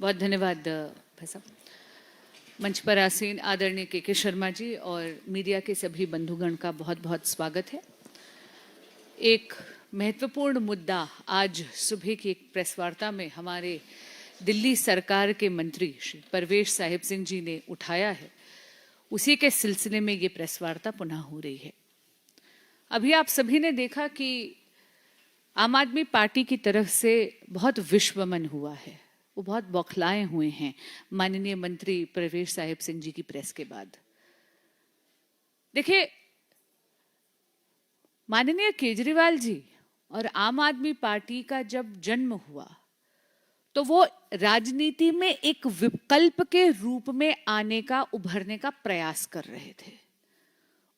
बहुत धन्यवाद भाई साहब। मंच पर आसीन आदरणीय के शर्मा जी और मीडिया के सभी बंधुगण का बहुत बहुत स्वागत है। एक महत्वपूर्ण मुद्दा आज सुबह की एक प्रेस वार्ता में हमारे दिल्ली सरकार के मंत्री श्री परवेश साहिब सिंह जी ने उठाया है, उसी के सिलसिले में ये प्रेस वार्ता पुनः हो रही है। अभी आप सभी ने देखा कि आम आदमी पार्टी की तरफ से बहुत विश्वमन हुआ है, वो बहुत बौखलाए हुए हैं माननीय मंत्री परवेश साहिब सिंह जी की प्रेस के बाद। देखिए, माननीय केजरीवाल जी और आम आदमी पार्टी का जब जन्म हुआ तो वो राजनीति में एक विकल्प के रूप में आने का, उभरने का प्रयास कर रहे थे।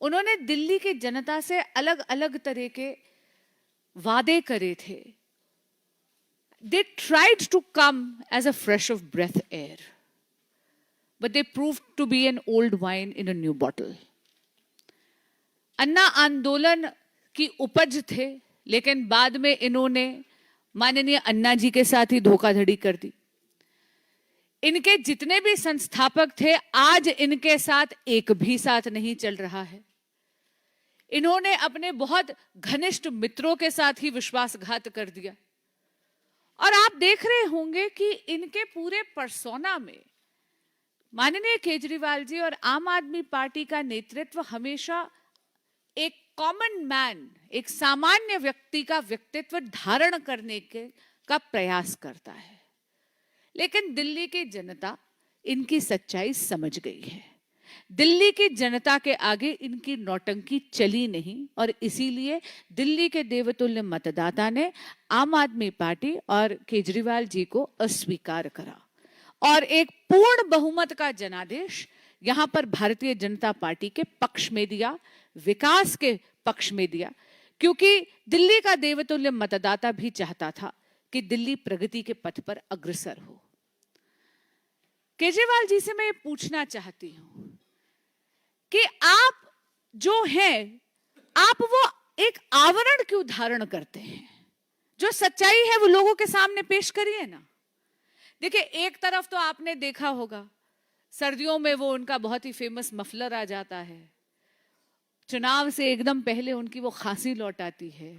उन्होंने दिल्ली की जनता से अलग अलग तरह के वादे करे थे। They tried to come as a fresh of breath air, but they proved to be an old wine in a new bottle. अन्ना आंदोलन की उपज थे, लेकिन बाद में इन्होंने माननीय अन्ना जी के साथ ही धोखाधड़ी कर दी। इनके जितने भी संस्थापक थे, आज इनके साथ एक भी साथ नहीं चल रहा है। इन्होंने अपने बहुत घनिष्ठ मित्रों के साथ ही विश्वासघात कर दिया। और आप देख रहे होंगे कि इनके पूरे पर्सोना में माननीय केजरीवाल जी और आम आदमी पार्टी का नेतृत्व हमेशा एक कॉमन मैन, एक सामान्य व्यक्ति का व्यक्तित्व धारण करने का प्रयास करता है। लेकिन दिल्ली की जनता इनकी सच्चाई समझ गई है। दिल्ली की जनता के आगे इनकी नौटंकी चली नहीं और इसीलिए दिल्ली के देवतुल्य मतदाता ने आम आदमी पार्टी और केजरीवाल जी को अस्वीकार करा और एक पूर्ण बहुमत का जनादेश यहां पर भारतीय जनता पार्टी के पक्ष में दिया, विकास के पक्ष में दिया, क्योंकि दिल्ली का देवतुल्य मतदाता भी चाहता था कि दिल्ली प्रगति के पथ पर अग्रसर हो। केजरीवाल जी से मैं ये पूछना चाहती हूं कि आप जो हैं, आप वो एक आवरण क्यों धारण करते हैं? जो सच्चाई है वो लोगों के सामने पेश करिए ना। देखिए, एक तरफ तो आपने देखा होगा सर्दियों में वो उनका बहुत ही फेमस मफलर आ जाता है, चुनाव से एकदम पहले उनकी वो खांसी लौट आती है।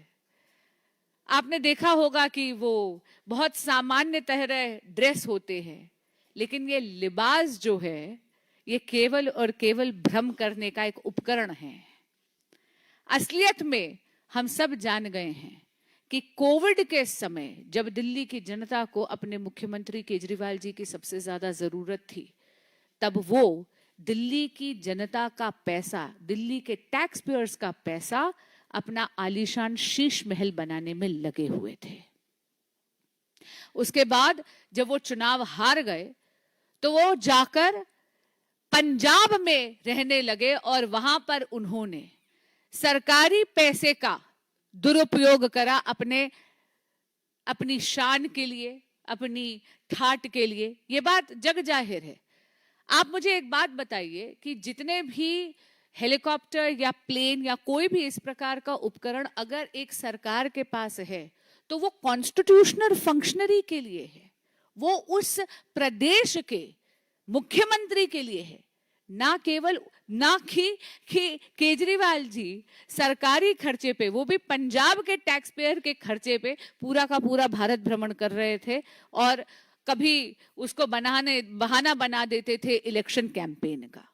आपने देखा होगा कि वो बहुत सामान्य तरह ड्रेस होते हैं, लेकिन ये लिबास जो है ये केवल और केवल भ्रम करने का एक उपकरण है। असलियत में हम सब जान गए हैं कि कोविड के समय जब दिल्ली की जनता को अपने मुख्यमंत्री केजरीवाल जी की सबसे ज्यादा जरूरत थी, तब वो दिल्ली की जनता का पैसा, दिल्ली के टैक्स पेयर्स का पैसा अपना आलीशान शीश महल बनाने में लगे हुए थे। उसके बाद जब वो चुनाव हार गए तो वो जाकर पंजाब में रहने लगे और वहां पर उन्होंने सरकारी पैसे का दुरुपयोग करा अपनी शान के लिए, अपनी ठाट के लिए। ये बात जग जाहिर है। आप मुझे एक बात बताइए कि जितने भी हेलीकॉप्टर या प्लेन या कोई भी इस प्रकार का उपकरण अगर एक सरकार के पास है तो वो कॉन्स्टिट्यूशनल फंक्शनरी के लिए है, वो उस प्रदेश के मुख्यमंत्री के लिए है, ना कि केजरीवाल जी सरकारी खर्चे पे, वो भी पंजाब के टैक्स पेयर के खर्चे पे पूरा का पूरा भारत भ्रमण कर रहे थे और कभी उसको बहाना बना देते थे इलेक्शन कैंपेन का।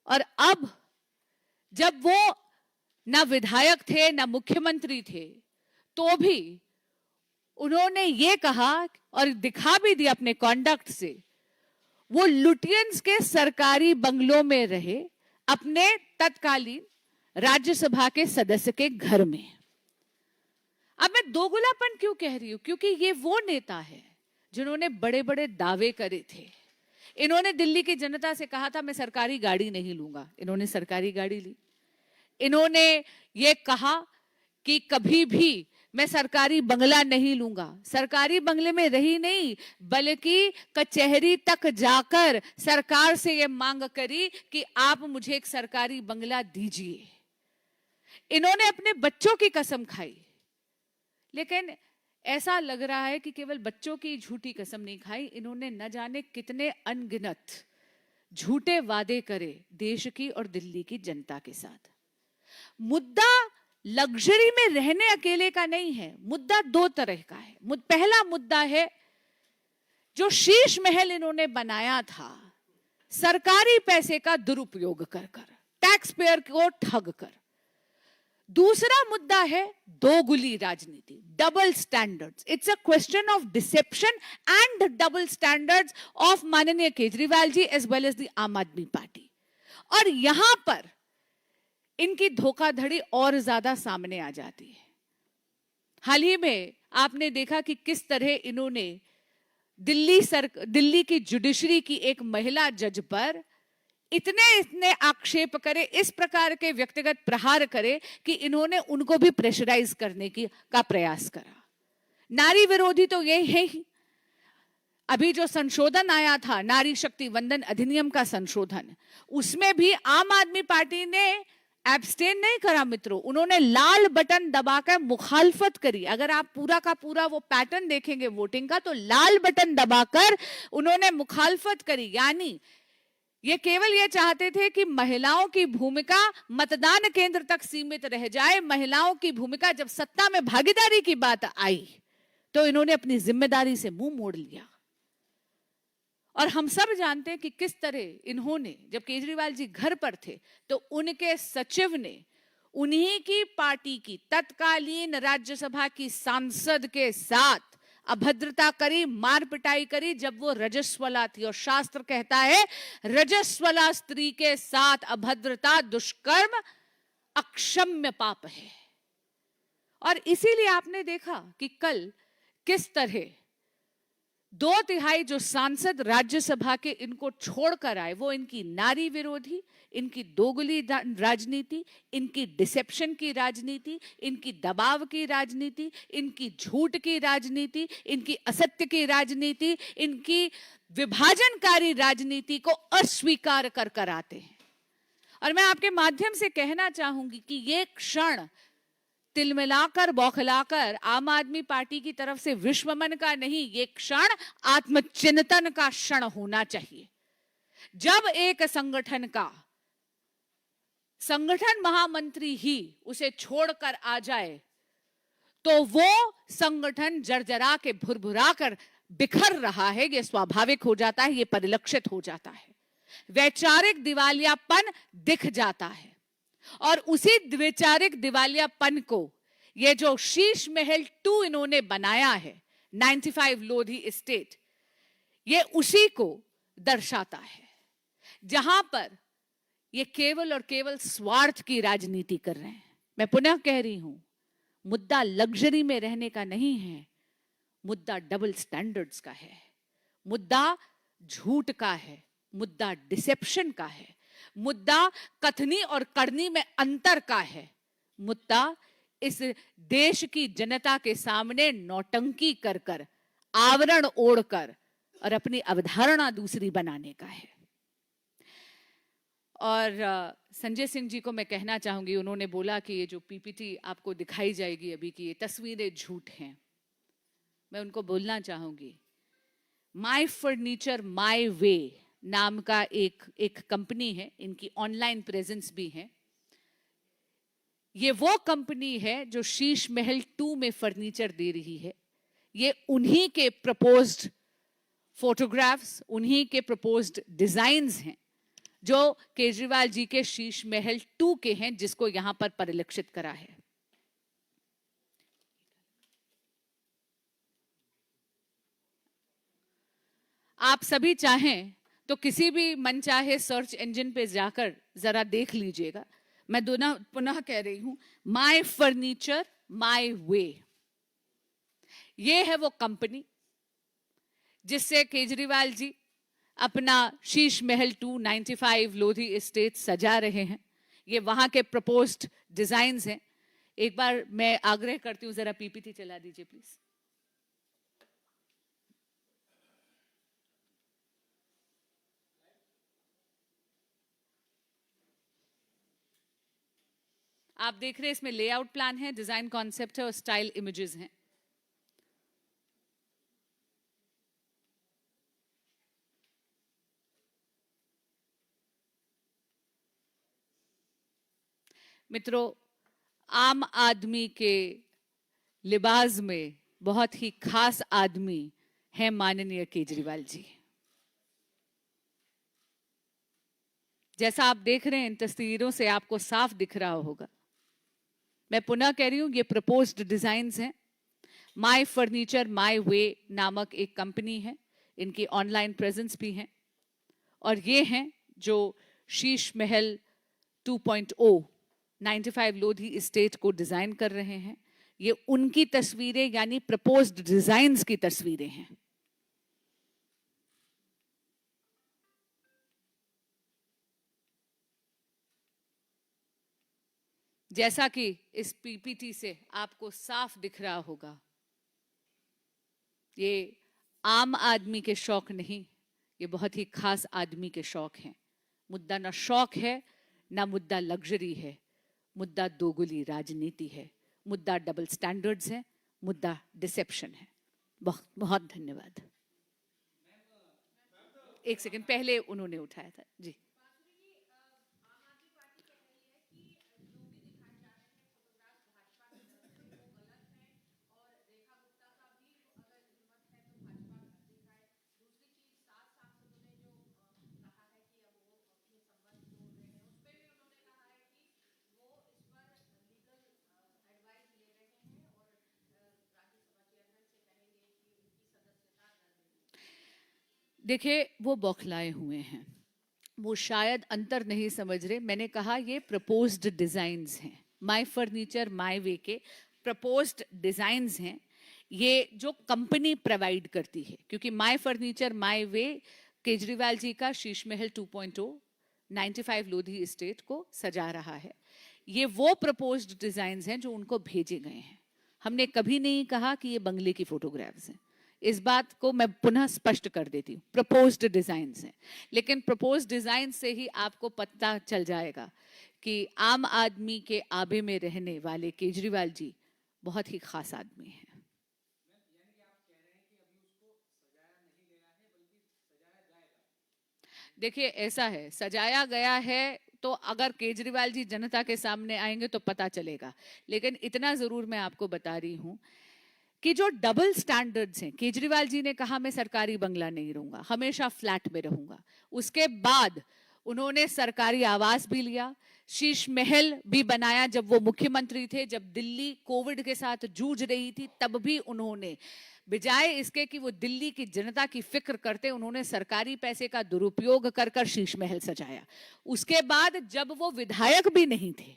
और अब जब वो ना विधायक थे ना मुख्यमंत्री थे, तो भी उन्होंने ये कहा और दिखा भी दिया अपने कॉन्डक्ट से, वो लुटियंस के सरकारी बंगलों में रहे, अपने तत्कालीन राज्यसभा के सदस्य के घर में। अब मैं दोगलापन क्यों कह रही हूं? क्योंकि ये वो नेता है जिन्होंने बड़े बड़े दावे करे थे। इन्होंने दिल्ली की जनता से कहा था मैं सरकारी गाड़ी नहीं लूंगा, इन्होंने सरकारी गाड़ी ली। इन्होंने ये कहा कि कभी भी मैं सरकारी बंगला नहीं लूंगा, सरकारी बंगले में रही नहीं बल्कि कचहरी तक जाकर सरकार से ये मांग करी कि आप मुझे एक सरकारी बंगला दीजिए। इन्होंने अपने बच्चों की कसम खाई। लेकिन ऐसा लग रहा है कि केवल बच्चों की झूठी कसम नहीं खाई, इन्होंने न जाने कितने अनगिनत झूठे वादे करे देश की और दिल्ली की जनता के साथ। मुद्दा लग्जरी में रहने अकेले का नहीं है, मुद्दा दो तरह का है। पहला मुद्दा है जो शीश महल इन्होंने बनाया था सरकारी पैसे का दुरुपयोग कर कर, टैक्स पेयर को ठग कर। दूसरा मुद्दा है दोगुली राजनीति, double standards. It's a question of deception and double standards of माननीय Kejriwal ji as well as the आम आदमी पार्टी। और यहां पर इनकी धोखाधड़ी और ज्यादा सामने आ जाती है। हाल ही में आपने देखा कि किस तरह इन्होंने दिल्ली की जुडिशरी की एक महिला जज पर इतने आक्षेप करे, इस प्रकार के व्यक्तिगत प्रहार करे कि इन्होंने उनको भी प्रेशराइज करने का प्रयास करा। नारी विरोधी तो ये है ही। अभी जो संशोधन आया था नारी शक्ति वंदन अधिनियम का संशोधन, उसमें भी आम आदमी पार्टी ने एब्स्टेन नहीं करा मित्रों, उन्होंने लाल बटन दबाकर मुखालफत करी। अगर आप पूरा का पूरा वो पैटर्न देखेंगे वोटिंग का, तो लाल बटन दबाकर उन्होंने मुखालफत करी। यानी ये केवल ये चाहते थे कि महिलाओं की भूमिका मतदान केंद्र तक सीमित रह जाए। महिलाओं की भूमिका जब सत्ता में भागीदारी की बात आई तो इन्होंने अपनी जिम्मेदारी से मुंह मोड़ लिया। और हम सब जानते हैं कि किस तरह इन्होंने, जब केजरीवाल जी घर पर थे तो उनके सचिव ने उन्हीं की पार्टी की तत्कालीन राज्यसभा की सांसद के साथ अभद्रता करी, मार पिटाई करी जब वो रजस्वला थी। और शास्त्र कहता है रजस्वला स्त्री के साथ अभद्रता, दुष्कर्म अक्षम्य पाप है। और इसीलिए आपने देखा कि कल किस तरह 2/3 जो सांसद राज्यसभा के इनको छोड़कर आए, वो इनकी नारी विरोधी, इनकी दोगुली राजनीति, इनकी डिसेप्शन की राजनीति, इनकी दबाव की राजनीति, इनकी झूठ की राजनीति, इनकी असत्य की राजनीति, इनकी विभाजनकारी राजनीति को अस्वीकार कर कर आते हैं। और मैं आपके माध्यम से कहना चाहूंगी कि ये क्षण तिलमिलाकर बौखलाकर आम आदमी पार्टी की तरफ से विश्वमन का नहीं, ये क्षण आत्मचिंतन का क्षण होना चाहिए। जब एक संगठन का संगठन महामंत्री ही उसे छोड़कर आ जाए तो वो संगठन जर्जरा के भुरभुरा कर बिखर रहा है, ये स्वाभाविक हो जाता है, ये परिलक्षित हो जाता है। वैचारिक दिवालियापन दिख जाता है। और उसी वैचारिक दिवालियापन को ये जो शीश महल 2 इन्होंने बनाया है 95 लोधी एस्टेट, ये उसी को दर्शाता है, जहां पर ये केवल और केवल स्वार्थ की राजनीति कर रहे हैं। मैं पुनः कह रही हूं, मुद्दा लग्जरी में रहने का नहीं है, मुद्दा डबल स्टैंडर्ड्स का है, मुद्दा झूठ का है, मुद्दा डिसेप्शन का है, मुद्दा कथनी और करनी में अंतर का है, मुद्दा इस देश की जनता के सामने नौटंकी कर कर, आवरण ओढ़कर और अपनी अवधारणा दूसरी बनाने का है। और संजय सिंह जी को मैं कहना चाहूंगी, उन्होंने बोला कि ये जो पीपीटी आपको दिखाई जाएगी अभी की ये तस्वीरें झूठ हैं। मैं उनको बोलना चाहूंगी, माई फर्नीचर माई वे नाम का एक कंपनी है, इनकी ऑनलाइन प्रेजेंस भी है। ये वो कंपनी है जो शीश महल 2 में फर्नीचर दे रही है। ये उन्हीं के प्रपोज्ड फोटोग्राफ्स, उन्हीं के प्रपोज्ड डिजाइन्स हैं जो केजरीवाल जी के शीश महल 2 के हैं, जिसको यहां पर परिलक्षित करा है। आप सभी चाहें तो किसी भी मनचाहे सर्च इंजन पे जाकर जरा देख लीजिएगा। मैं पुनः कह रही हूं, माई फर्नीचर माई वे, ये है वो कंपनी जिससे केजरीवाल जी अपना शीश महल 2 95 लोधी एस्टेट सजा रहे हैं। ये वहां के प्रपोज्ड डिजाइन्स हैं। एक बार मैं आग्रह करती हूं, जरा पीपीटी चला दीजिए प्लीज। आप देख रहे हैं इसमें लेआउट प्लान है, डिजाइन कॉन्सेप्ट है और स्टाइल इमेजेस हैं। मित्रों, आम आदमी के लिबास में बहुत ही खास आदमी है माननीय केजरीवाल जी। जैसा आप देख रहे हैं इन तस्वीरों से आपको साफ दिख रहा होगा। मैं पुनः कह रही हूं, ये प्रपोज्ड डिजाइन्स हैं। माई फर्नीचर माई वे नामक एक कंपनी है, इनकी ऑनलाइन प्रेजेंस भी है। और ये हैं जो शीश महल 2.0 95 लोधी इस्टेट को डिजाइन कर रहे हैं। ये उनकी तस्वीरें यानी प्रपोज्ड डिजाइन्स की तस्वीरें हैं। जैसा कि इस पीपीटी से आपको साफ दिख रहा होगा, ये आम आदमी के शौक नहीं, ये बहुत ही खास आदमी के शौक हैं। मुद्दा ना शौक है, ना मुद्दा लग्जरी है, मुद्दा दोगुली राजनीति है, मुद्दा डबल स्टैंडर्ड्स है, मुद्दा डिसेप्शन है। बहुत बहुत धन्यवाद। एक सेकंड, पहले उन्होंने उठाया था जी। देखिए, वो बौखलाए हुए हैं, वो शायद अंतर नहीं समझ रहे। मैंने कहा ये प्रपोज्ड डिजाइन्स हैं, माई फर्नीचर माई वे के प्रपोज्ड डिजाइन्स हैं। ये जो कंपनी प्रोवाइड करती है, क्योंकि माई फर्नीचर माई वे केजरीवाल जी का शीश महल 2.0 95 लोधी इस्टेट को सजा रहा है। ये वो प्रपोज्ड डिजाइन्स हैं जो उनको भेजे गए हैं। हमने कभी नहीं कहा कि ये बंगले की फोटोग्राफ्स हैं। इस बात को मैं पुनः स्पष्ट कर देती हूँ, प्रपोज्ड डिजाइन्स हैं। लेकिन प्रपोज्ड डिजाइन से ही आपको पता चल जाएगा कि आम आदमी के आबे में रहने वाले केजरीवाल जी बहुत ही खास आदमी हैं। देखिए, ऐसा है, सजाया गया है तो अगर केजरीवाल जी जनता के सामने आएंगे तो पता चलेगा। लेकिन इतना जरूर मैं आपको बता रही हूं कि जो डबल स्टैंडर्ड्स हैं, केजरीवाल जी ने कहा मैं सरकारी बंगला नहीं रहूंगा, हमेशा फ्लैट में रहूंगा। उसके बाद उन्होंने सरकारी आवास भी लिया, शीश महल भी बनाया जब वो मुख्यमंत्री थे। जब दिल्ली कोविड के साथ जूझ रही थी तब भी उन्होंने, बजाय इसके कि वो दिल्ली की जनता की फिक्र करते, उन्होंने सरकारी पैसे का दुरुपयोग कर कर शीश महल सजाया। उसके बाद जब वो विधायक भी नहीं थे,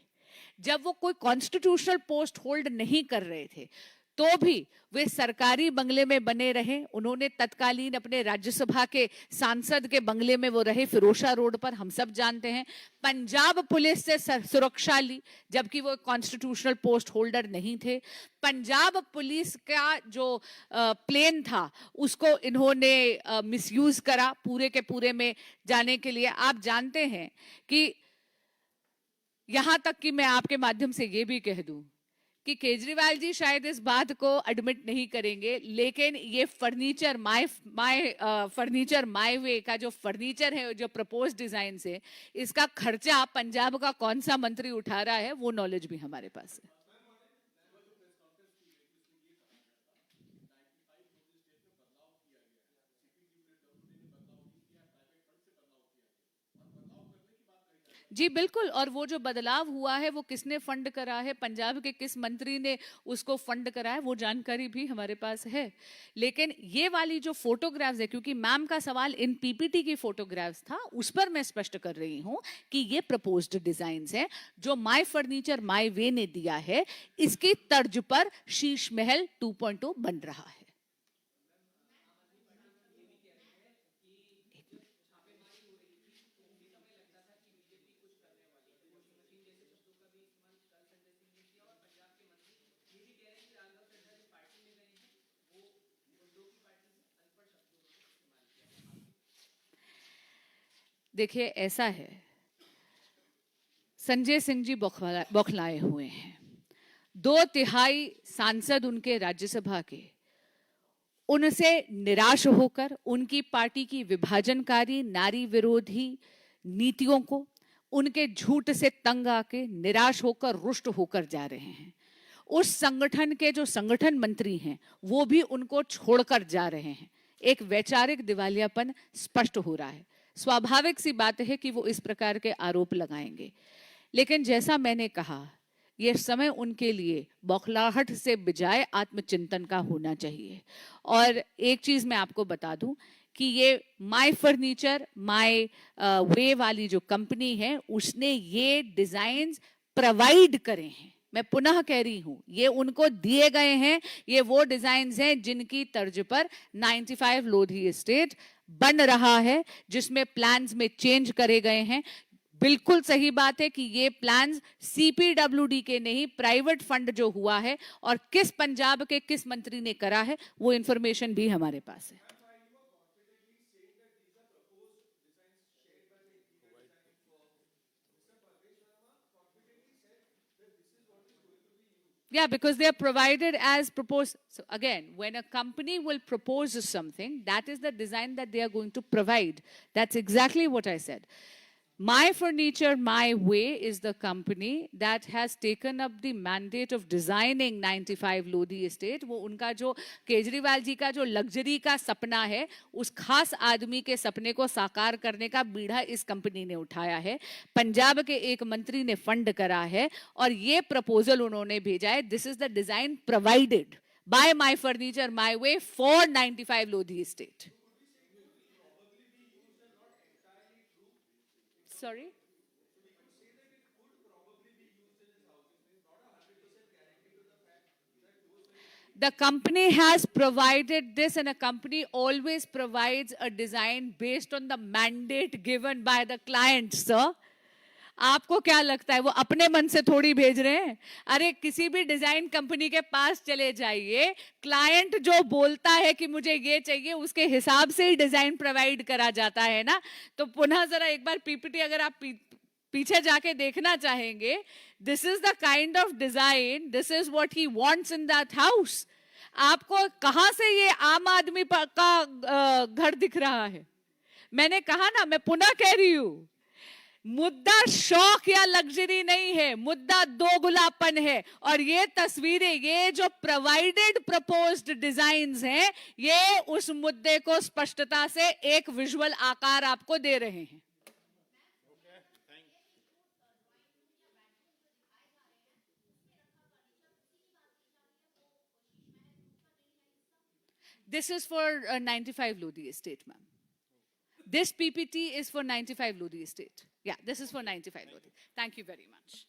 जब वो कोई कॉन्स्टिट्यूशनल पोस्ट होल्ड नहीं कर रहे थे, तो भी वे सरकारी बंगले में बने रहे। उन्होंने तत्कालीन अपने राज्यसभा के सांसद के बंगले में वो रहे, फिरोशा रोड पर, हम सब जानते हैं। पंजाब पुलिस से सुरक्षा ली जबकि वो कॉन्स्टिट्यूशनल पोस्ट होल्डर नहीं थे। पंजाब पुलिस का जो प्लेन था उसको इन्होंने मिसयूज करा पूरे के पूरे में जाने के लिए। आप जानते हैं कि यहां तक कि मैं आपके माध्यम से ये भी कह दूं कि केजरीवाल जी शायद इस बात को एडमिट नहीं करेंगे, लेकिन ये फर्नीचर फर्नीचर माई वे का जो फर्नीचर है, जो प्रपोज डिजाइन है, इसका खर्चा पंजाब का कौन सा मंत्री उठा रहा है, वो नॉलेज भी हमारे पास है। जी बिल्कुल, और वो जो बदलाव हुआ है वो किसने फंड करा है, पंजाब के किस मंत्री ने उसको फंड करा है, वो जानकारी भी हमारे पास है। लेकिन ये वाली जो फोटोग्राफ्स है, क्योंकि मैम का सवाल इन पीपीटी की फोटोग्राफ्स था, उस पर मैं स्पष्ट कर रही हूं कि ये प्रपोज्ड डिजाइन्स है जो माई फर्नीचर माई वे ने दिया है, इसकी तर्ज पर शीश महल 2.0 बन रहा है। देखिए, ऐसा है, संजय सिंह जी बौखलाए हुए हैं। 2/3 सांसद उनके राज्यसभा के उनसे निराश होकर उनकी पार्टी की विभाजनकारी नारी विरोधी नीतियों को, उनके झूठ से तंग आके निराश होकर रुष्ट होकर जा रहे हैं। उस संगठन के जो संगठन मंत्री हैं वो भी उनको छोड़कर जा रहे हैं। एक वैचारिक दिवालियापन स्पष्ट हो रहा है। स्वाभाविक सी बात है कि वो इस प्रकार के आरोप लगाएंगे, लेकिन जैसा मैंने कहा, ये समय उनके लिए बौखलाहट से बजाय आत्मचिंतन का होना चाहिए। और एक चीज मैं आपको बता दूं कि ये माय फर्नीचर माय वे वाली जो कंपनी है उसने ये डिजाइन्स प्रोवाइड करे हैं। मैं पुनः कह रही हूं, ये उनको दिए गए हैं। ये वो डिजाइन्स हैं जिनकी तर्ज पर 95 लोधी एस्टेट बन रहा है, जिसमें प्लान्स में चेंज करे गए हैं। बिल्कुल सही बात है कि ये प्लान्स सीपीडब्ल्यूडी के नहीं, प्राइवेट फंड जो हुआ है और किस पंजाब के किस मंत्री ने करा है वो इंफॉर्मेशन भी हमारे पास है। Yeah, because they are provided as proposed. So again, when a company will propose something, that is the design that they are going to provide. That's exactly what I said. My Furniture, My Way is the company that has taken up the mandate of designing 95 Lodhi Estate. वो उनका जो केजरीवाल जी का जो luxury का सपना है, उस खास आदमी के सपने को साकार करने का बीड़ा इस कंपनी ने उठाया है। पंजाब के एक मंत्री ने फंड करा है और ये प्रपोजल उन्होंने भेजा है। This is the design provided by my furniture my way for 95 Lodhi estate. Sorry? The company has provided this, and a company always provides a design based on the mandate given by the client, sir. आपको क्या लगता है वो अपने मन से थोड़ी भेज रहे हैं? अरे किसी भी डिजाइन कंपनी के पास चले जाइए, क्लाइंट जो बोलता है कि मुझे ये चाहिए उसके हिसाब से ही डिजाइन प्रोवाइड करा जाता है ना। तो पुनः जरा एक बार पीपीटी अगर आप पीछे जाके देखना चाहेंगे, this is the kind of design, this is what he wants in that house. आपको कहां से ये आम आदमी का घर दिख रहा है? मैंने कहा ना, मैं पुनः कह रही हूं, मुद्दा शौक या लग्जरी नहीं है, मुद्दा दोगुलापन है। और ये तस्वीरें, ये जो प्रोवाइडेड प्रपोज्ड डिजाइन्स हैं, ये उस मुद्दे को स्पष्टता से एक विजुअल आकार आपको दे रहे हैं। This is for 95 Lodhi Estate, ma'am. This PPT is for 95 Lodhi Estate. Yeah, this is for 95 Lodhi. Thank you very much.